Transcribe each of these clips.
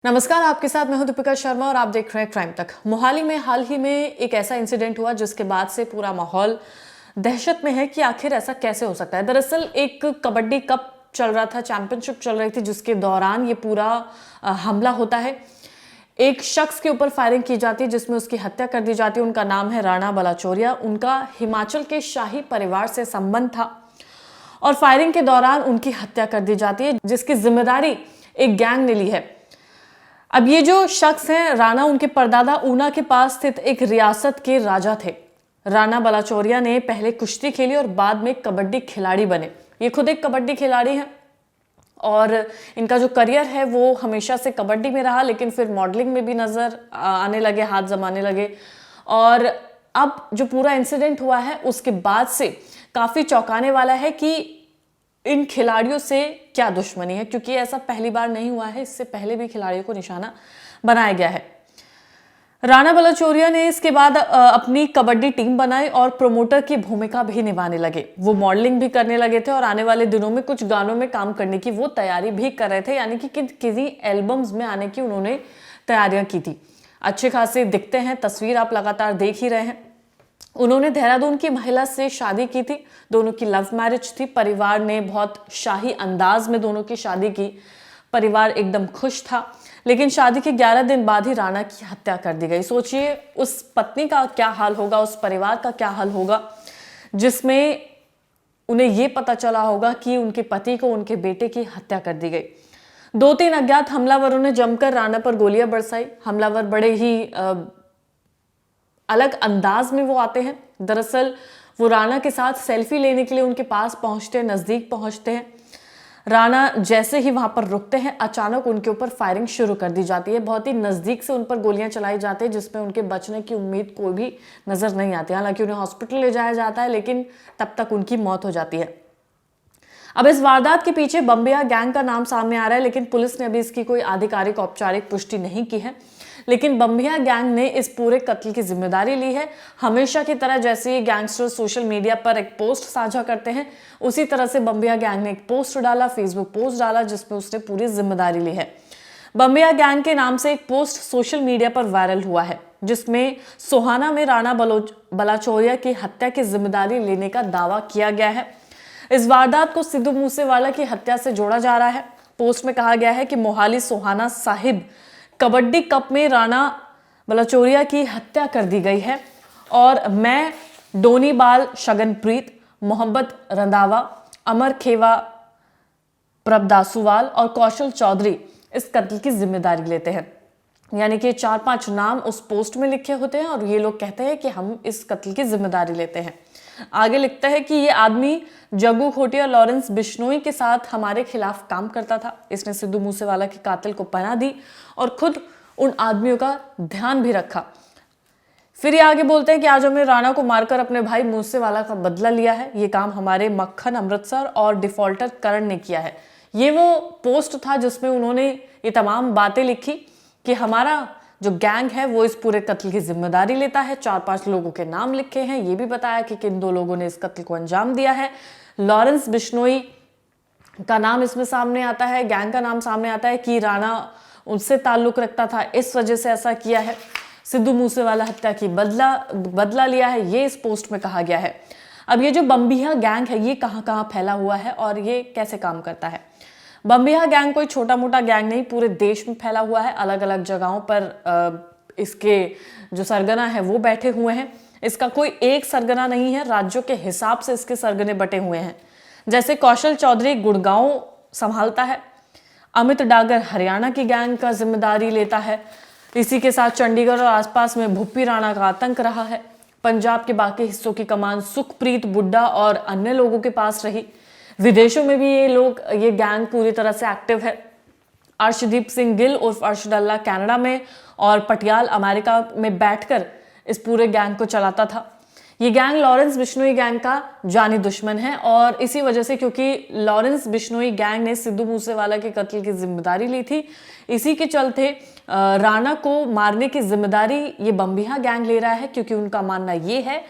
नमस्कार, आपके साथ मैं हूं दीपिका शर्मा और आप देख रहे हैं क्राइम तक। मोहाली में हाल ही में एक ऐसा इंसिडेंट हुआ जिसके बाद से पूरा माहौल दहशत में है कि आखिर ऐसा कैसे हो सकता है। दरअसल एक कबड्डी कप चल रहा था, चैंपियनशिप चल रही थी, जिसके दौरान ये पूरा हमला होता है। एक शख्स के ऊपर फायरिंग की जाती है जिसमें उसकी हत्या कर दी जाती है। उनका नाम है राणा बलाचोरिया। उनका हिमाचल के शाही परिवार से संबंध था और फायरिंग के दौरान उनकी हत्या कर दी जाती है, जिसकी जिम्मेदारी एक गैंग ने ली है। अब ये जो शख्स हैं राणा, उनके परदादा ऊना के पास स्थित एक रियासत के राजा थे। राणा बलाचोरिया ने पहले कुश्ती खेली और बाद में कबड्डी खिलाड़ी बने। ये खुद एक कबड्डी खिलाड़ी हैं और इनका जो करियर है वो हमेशा से कबड्डी में रहा, लेकिन फिर मॉडलिंग में भी नजर आने लगे, हाथ जमाने लगे। और अब जो पूरा इंसिडेंट हुआ है उसके बाद से काफी चौंकाने वाला है कि इन खिलाड़ियों से क्या दुश्मनी है, क्योंकि ऐसा पहली बार नहीं हुआ है। इससे पहले भी खिलाड़ियों को निशाना बनाया गया है। राणा बलाचोरिया ने इसके बाद अपनी कबड्डी टीम बनाई और प्रोमोटर की भूमिका भी निभाने लगे। वो मॉडलिंग भी करने लगे थे और आने वाले दिनों में कुछ गानों में काम करने की वो तैयारी भी कर रहे थे, यानी कि किसी एल्बम्स में आने की उन्होंने तैयारियां की थी। अच्छे खासे दिखते हैं, तस्वीर आप लगातार देख ही रहे हैं। उन्होंने देहरादून की महिला से शादी की थी। दोनों की लव मैरिज थी। परिवार ने बहुत शाही अंदाज में दोनों की शादी की। परिवार एकदम खुश था, लेकिन शादी के 11 दिन बाद ही राणा की हत्या कर दी गई। सोचिए उस पत्नी का क्या हाल होगा, उस परिवार का क्या हाल होगा, जिसमें उन्हें यह पता चला होगा कि उनके पति को उनके बेटे की हत्या कर दी गई। 2-3 अज्ञात हमलावरों ने जमकर राणा पर गोलियां बरसाई। हमलावर बड़े ही अलग अंदाज में वो आते हैं। दरअसल वो राणा के साथ सेल्फी लेने के लिए उनके पास पहुंचते हैं, नजदीक पहुंचते हैं। राणा जैसे ही वहां पर रुकते हैं, अचानक उनके ऊपर फायरिंग शुरू कर दी जाती है। बहुत ही नजदीक से उन पर गोलियां चलाई जाती है, जिसमें उनके बचने की उम्मीद कोई भी नजर नहीं आती। हालांकि उन्हें हॉस्पिटल ले जाया जाता है, लेकिन तब तक उनकी मौत हो जाती है। अब इस वारदात के पीछे बम्बिया गैंग का नाम सामने आ रहा है, लेकिन पुलिस ने अभी इसकी कोई आधिकारिक औपचारिक पुष्टि नहीं की है। लेकिन बम्बिया गैंग ने इस पूरे कत्ल की जिम्मेदारी ली है। हमेशा की तरह जैसे ये गैंगस्टर सोशल मीडिया पर एक पोस्ट साझा करते हैं, उसी तरह से बम्बिया गैंग ने एक पोस्ट डाला, फेसबुक पोस्ट डाला, जिसमें उसने पूरी जिम्मेदारी ली है। बम्बिया गैंग के नाम से एक पोस्ट सोशल मीडिया पर वायरल हुआ है, जिसमें सोहाना में राणा बलाचोरिया की हत्या की जिम्मेदारी लेने का दावा किया गया है। इस वारदात को सिद्धू मूसेवाला की हत्या से जोड़ा जा रहा है। पोस्ट में कहा गया है कि मोहाली सोहाना साहिब कबड्डी कप में राणा बलाचोरिया की हत्या कर दी गई है और मैं डोनीबाल शगनप्रीत, मोहम्मद रंधावा, अमर खेवा, प्रभदासुवाल और कौशल चौधरी इस कत्ल की जिम्मेदारी लेते हैं। यानी कि 4-5 नाम उस पोस्ट में लिखे होते हैं और ये लोग कहते हैं कि हम इस कत्ल की जिम्मेदारी लेते हैं। आगे लिखता है कि ये आदमी जग्गू खोटिया लॉरेंस बिश्नोई के साथ हमारे खिलाफ काम करता था। इसने सिद्धू मूसेवाला के कातिल को पनाह दी और खुद उन आदमियों का ध्यान भी रखा। फिर ये आगे बोलते हैं कि आज हमने राणा को मारकर अपने भाई मूसेवाला का बदला लिया है। ये काम हमारे मक्खन अमृतसर और डिफॉल्टर करण ने किया है। ये वो पोस्ट था जिसमें उन्होंने ये तमाम बातें लिखी कि हमारा जो गैंग है वो इस पूरे कत्ल की जिम्मेदारी लेता है। 4-5 लोगों के नाम लिखे हैं। ये भी बताया कि किन 2 लोगों ने इस कत्ल को अंजाम दिया है। लॉरेंस बिश्नोई का नाम इसमें सामने आता है, गैंग का नाम सामने आता है कि राणा उनसे ताल्लुक रखता था, इस वजह से ऐसा किया है। सिद्धू मूसेवाला हत्या की बदला लिया है, ये इस पोस्ट में कहा गया है। अब ये जो बम्बिया गैंग है ये कहाँ फैला हुआ है और ये कैसे काम करता है? बम्बिया गैंग कोई छोटा मोटा गैंग नहीं, पूरे देश में फैला हुआ है। अलग अलग जगहों पर इसके जो सरगना है वो बैठे हुए हैं। इसका कोई एक सरगना नहीं है, राज्यों के हिसाब से इसके सरगने बटे हुए हैं। जैसे कौशल चौधरी गुड़गांव संभालता है, अमित डागर हरियाणा की गैंग का जिम्मेदारी लेता है। इसी के साथ चंडीगढ़ और आसपास में भुप्पी राणा का आतंक रहा है। पंजाब के बाकी हिस्सों की कमान सुखप्रीत बुड्ढा और अन्य लोगों के पास रही। विदेशों में भी ये गैंग पूरी तरह से एक्टिव है। अर्शदीप सिंह गिल उर्फ अरशद अल्लाह कनाडा में और पटियाल अमेरिका में बैठकर इस पूरे गैंग को चलाता था। ये गैंग लॉरेंस बिश्नोई गैंग का जानी दुश्मन है और इसी वजह से, क्योंकि लॉरेंस बिश्नोई गैंग ने सिद्धू मूसेवाला के कत्ल की जिम्मेदारी ली थी, इसी के चलते राणा को मारने की जिम्मेदारी ये बम्बिया गैंग ले रहा है, क्योंकि उनका मानना ये है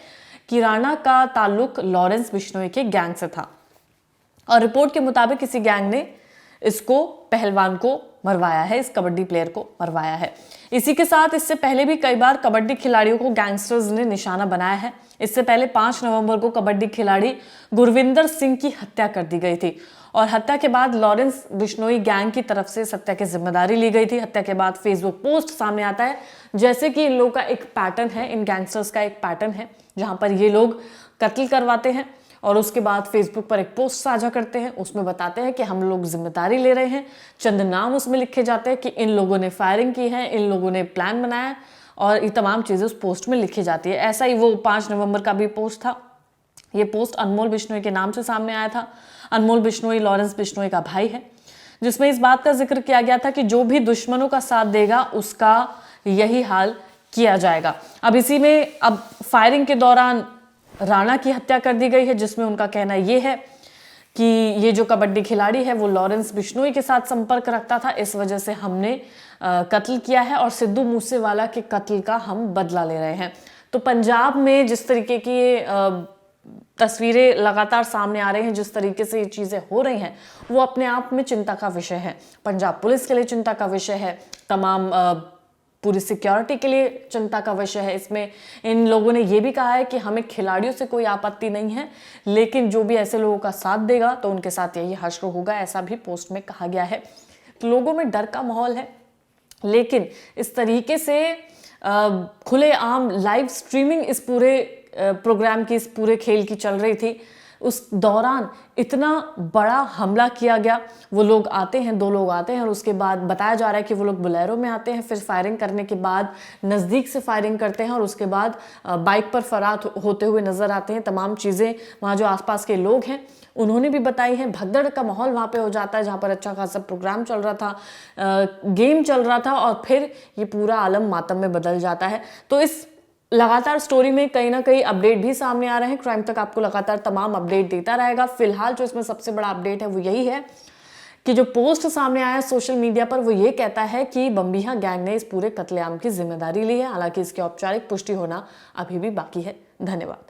कि राणा का ताल्लुक लॉरेंस बिश्नोई के गैंग से था। और रिपोर्ट के मुताबिक किसी गैंग ने इसको, पहलवान को मरवाया है, इस कबड्डी प्लेयर को मरवाया है। इसी के साथ इससे पहले भी कई बार कबड्डी खिलाड़ियों को गैंगस्टर्स ने निशाना बनाया है। इससे पहले 5 नवंबर को कबड्डी खिलाड़ी गुरविंदर सिंह की हत्या कर दी गई थी और हत्या के बाद लॉरेंस बिश्नोई गैंग की तरफ से इस हत्या की जिम्मेदारी ली गई थी। हत्या के बाद फेसबुक पोस्ट सामने आता है, जैसे कि इन लोगों का एक पैटर्न है, इन गैंगस्टर्स का एक पैटर्न है जहां पर ये लोग कत्ल करवाते हैं और उसके बाद फेसबुक पर एक पोस्ट साझा करते हैं। उसमें बताते हैं कि हम लोग जिम्मेदारी ले रहे हैं, चंद नाम उसमें लिखे जाते हैं कि इन लोगों ने फायरिंग की है, इन लोगों ने प्लान बनाया है और ये तमाम चीज़ें उस पोस्ट में लिखी जाती है। ऐसा ही वो 5 नवंबर का भी पोस्ट था। ये पोस्ट अनमोल बिश्नोई के नाम से सामने आया था। अनमोल बिश्नोई लॉरेंस बिश्नोई का भाई है, जिसमें इस बात का जिक्र किया गया था कि जो भी दुश्मनों का साथ देगा उसका यही हाल किया जाएगा। अब इसी में अब फायरिंग के दौरान राणा की हत्या कर दी गई है, जिसमें उनका कहना यह है कि ये जो कबड्डी खिलाड़ी है वो लॉरेंस बिश्नोई के साथ संपर्क रखता था, इस वजह से हमने कत्ल किया है और सिद्धू मूसेवाला के कत्ल का हम बदला ले रहे हैं। तो पंजाब में जिस तरीके की तस्वीरें लगातार सामने आ रही हैं, जिस तरीके से ये चीज़ें हो रही हैं, वो अपने आप में चिंता का विषय है। पंजाब पुलिस के लिए चिंता का विषय है, तमाम पूरी सिक्योरिटी के लिए चिंता का विषय है। इसमें इन लोगों ने ये भी कहा है कि हमें खिलाड़ियों से कोई आपत्ति नहीं है, लेकिन जो भी ऐसे लोगों का साथ देगा तो उनके साथ यही हश्र होगा, ऐसा भी पोस्ट में कहा गया है। तो लोगों में डर का माहौल है, लेकिन इस तरीके से खुलेआम लाइव स्ट्रीमिंग इस पूरे प्रोग्राम की, इस पूरे खेल की चल रही थी, उस दौरान इतना बड़ा हमला किया गया। वो लोग आते हैं, 2 लोग आते हैं और उसके बाद बताया जा रहा है कि वो लोग बोलेरो में आते हैं, फिर फायरिंग करने के बाद नज़दीक से फायरिंग करते हैं और उसके बाद बाइक पर फरार होते हुए नजर आते हैं। तमाम चीज़ें वहाँ जो आसपास के लोग हैं उन्होंने भी बताई हैं। भगदड़ का माहौल वहाँ पे हो जाता है, जहाँ पर अच्छा खासा प्रोग्राम चल रहा था, गेम चल रहा था और फिर ये पूरा आलम मातम में बदल जाता है। तो इस लगातार स्टोरी में कहीं ना कहीं अपडेट भी सामने आ रहे हैं। क्राइम तक आपको लगातार तमाम अपडेट देता रहेगा। फिलहाल जो इसमें सबसे बड़ा अपडेट है वो यही है कि जो पोस्ट सामने आया है सोशल मीडिया पर, वो ये कहता है कि बम्बिहा गैंग ने इस पूरे कत्लेआम की जिम्मेदारी ली है। हालांकि इसकी औपचारिक पुष्टि होना अभी भी बाकी है। धन्यवाद।